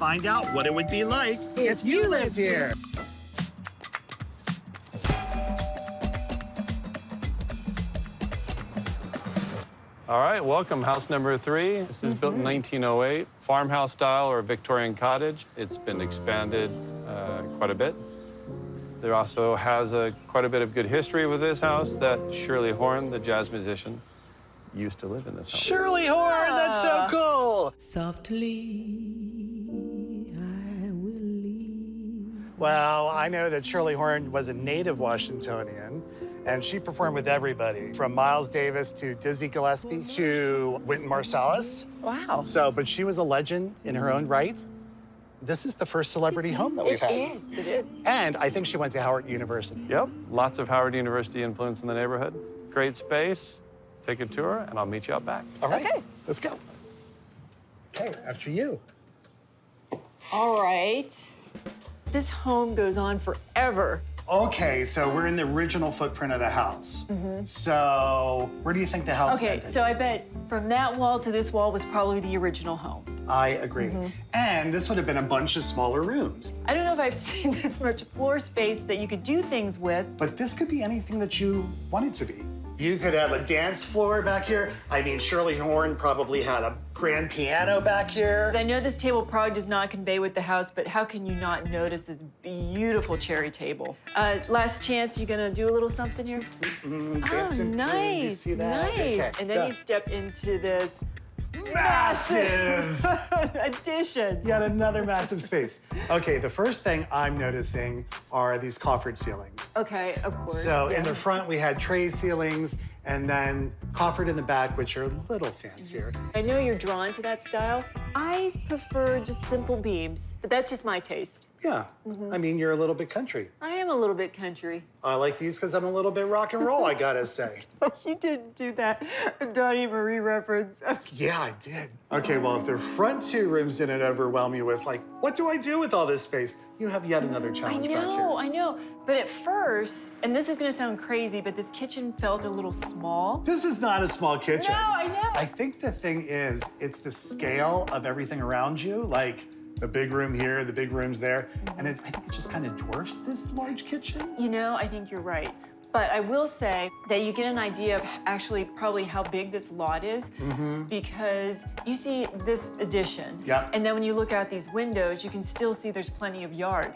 find out what it would be like if you lived here. All right, welcome, house number 3. This is built in 1908, farmhouse style or Victorian cottage. It's been expanded quite a bit. There also has quite a bit of good history with this house that Shirley Horn, the jazz musician, used to live in this house. Shirley Horn, that's so cool. Softly, I will leave. Well, I know that Shirley Horn was a native Washingtonian, and she performed with everybody, from Miles Davis to Dizzy Gillespie to Wynton Marsalis. Wow. But she was a legend in her own right. This is the first celebrity home that we've had. It is. And I think she went to Howard University. Yep, lots of Howard University influence in the neighborhood. Great space. Take a tour, and I'll meet you out back. All right, Okay. let's go. Okay, after you. All right. This home goes on forever. Okay, so we're in the original footprint of the house. So where do you think the house Okay, ended? so I bet from that wall to this wall was probably the original home. I agree. And this would have been a bunch of smaller rooms. I don't know if I've seen this much floor space that you could do things with. But this could be anything that you want it to be. You could have a dance floor back here. I mean, Shirley Horn probably had a grand piano back here. I know this table probably does not convey with the house, but how can you not notice this beautiful cherry table? Last chance, you gonna do a little something here? Dancing nice, through. Did you see that? nice. Okay, And then yeah. you step into this Massive! addition. Yet another massive space. Okay, the first thing I'm noticing are these coffered ceilings. Okay, of course. So in the yes. front, we had tray ceilings, and then coffered in the back, which are a little fancier. I know you're drawn to that style. I prefer just simple beams, but that's just my taste. Yeah, I mean, you're a little bit country. I am a little bit country. I like these because I'm a little bit rock and roll, I gotta say. You didn't do that Donnie Marie reference. Yeah, I did. Okay, well, if the front 2 rooms didn't overwhelm you with, like, what do I do with all this space? You have yet another I challenge back here. know, I know. But at first, and this is gonna sound crazy, but this kitchen felt a little small. This is not a small kitchen. No, I know. I think the thing is, it's the scale of everything around you, like the big room here, the big rooms there, and I think it just kind of dwarfs this large kitchen. You know, I think you're right. But I will say that you get an idea of actually probably how big this lot is because you see this addition. Yeah. And then when you look out these windows, you can still see there's plenty of yard.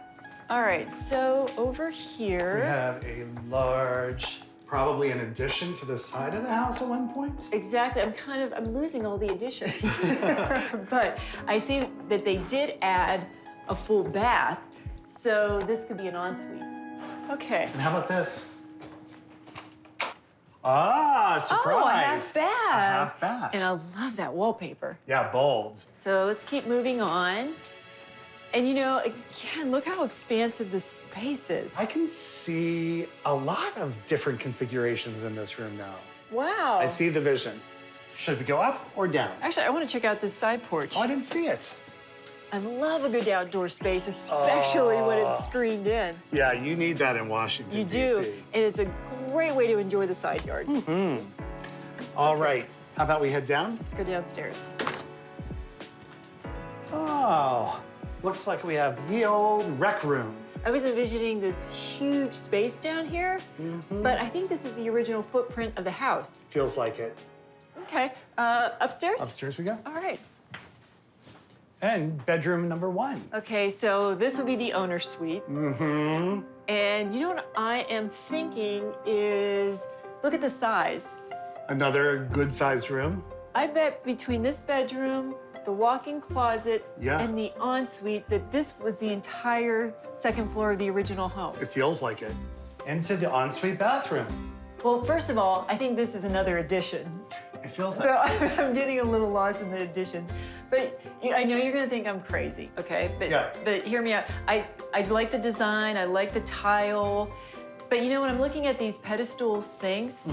All right, so over We here. have a large, probably an addition to the side of the house at one point. Exactly, I'm losing all the additions. But I see that they did add a full bath, so this could be an ensuite. Okay. And how about this? Ah, surprise. Oh, a half bath. A half bath. And I love that wallpaper. Yeah, bold. So let's keep moving on. And you know, again, look how expansive this space is. I can see a lot of different configurations in this room now. Wow. I see the vision. Should we go up or down? Actually, I want to check out this side porch. Oh, I didn't see it. I love a good outdoor space, especially when it's screened in. Yeah, you need that in Washington, You do, D.C. and it's a great way to enjoy the side yard. All right, how about we head down? Let's go downstairs. Oh, looks like we have the old rec room. I was envisioning this huge space down here, but I think this is the original footprint of the house. Feels like it. Okay, upstairs? Upstairs we go. All right. And bedroom number 1. Okay, so this would be the owner's suite. And you know what I am thinking is, look at the size. Another good-sized room. I bet between this bedroom, the walk-in closet, Yeah. and the ensuite that this was the entire second floor of the original home. It feels like it. Into the ensuite bathroom. Well, first of all, I think this is another addition. It feels like So I'm getting a little lost in the additions. But I know you're gonna think I'm crazy, okay? But, Yeah. but hear me out. I like the design, I like the tile. But you know, when I'm looking at these pedestal sinks,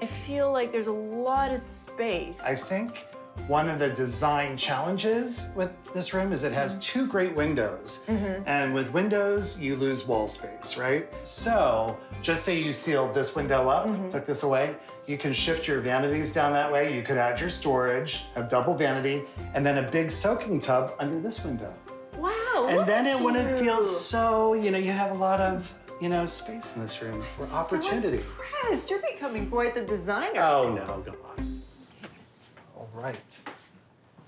I feel like there's a lot of space. I think one of the design challenges with this room is it has 2 great windows. And with windows, you lose wall space, right? So just say you sealed this window up, took this away, you can shift your vanities down that way. You could add your storage, have double vanity, and then a big soaking tub under this window. And then it at wouldn't feel you. so, you have a lot of, space in this room for opportunity. So impressed. You're becoming quite the designer. Oh, no, go on. All right.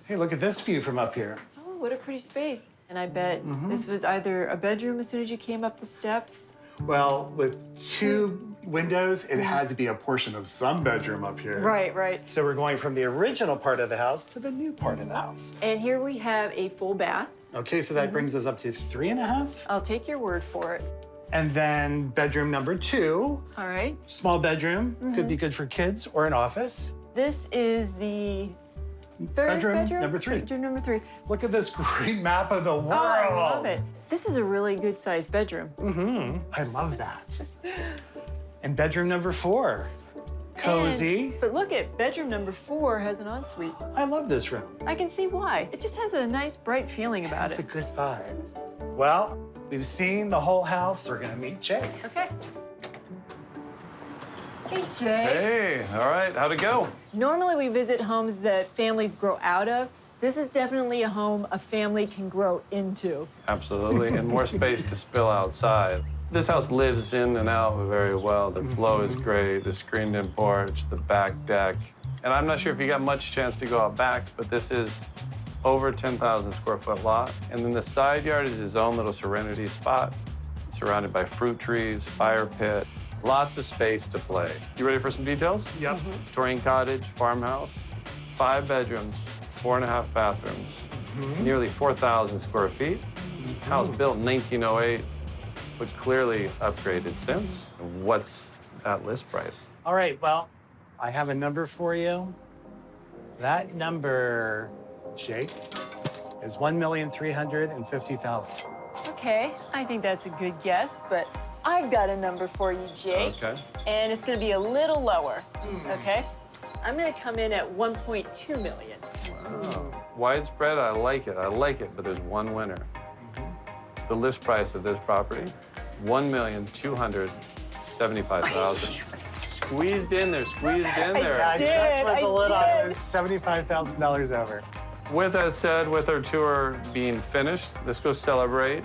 Hey, look at this view from up here. Oh, what a pretty space. And I bet this was either a bedroom as soon as you came up the steps. Well, with 2 windows, it had to be a portion of some bedroom up here. Right. So we're going from the original part of the house to the new part of the house. And here we have a full bath. Okay, so that brings us up to 3.5. I'll take your word for it. And then bedroom number 2, All right. small bedroom, could be good for kids or an office. This is the third Bedroom number 3. Bedroom number 3. Look at this great map of the world. Oh, I love it. This is a really good sized bedroom. I love that. And bedroom number 4, cozy. But look at bedroom number 4 has an ensuite. I love this room. I can see why. It just has a nice bright feeling about It's a it. good vibe. Well, we've seen the whole house. We're gonna meet Jake. Okay. Hey, Jay. Hey, all right, how'd it go? Normally we visit homes that families grow out of. This is definitely a home a family can grow into. Absolutely, and more space to spill outside. This house lives in and out very well. The flow is great, the screened-in porch, the back deck. And I'm not sure if you got much chance to go out back, but this is over 10,000 square foot lot. And then the side yard is his own little serenity spot, surrounded by fruit trees, fire pit, lots of space to play. You ready for some details? Yep. Victorian cottage, farmhouse, 5 bedrooms, 4.5 bathrooms, nearly 4,000 square feet. House built in 1908, but clearly upgraded since. What's that list price? All right, well, I have a number for you. That number, Jake, is $1,350,000. Okay, I think that's a good guess, but I've got a number for you, Jake. Okay. And it's gonna be a little lower, okay? I'm gonna come in at 1.2 million. Widespread, I like it, but there's one winner. The list price of this property, $1,275,000. Squeezed in there. I did, Just was a little, I it did. was $75,000 over. With that said, with our tour being finished, let's go celebrate.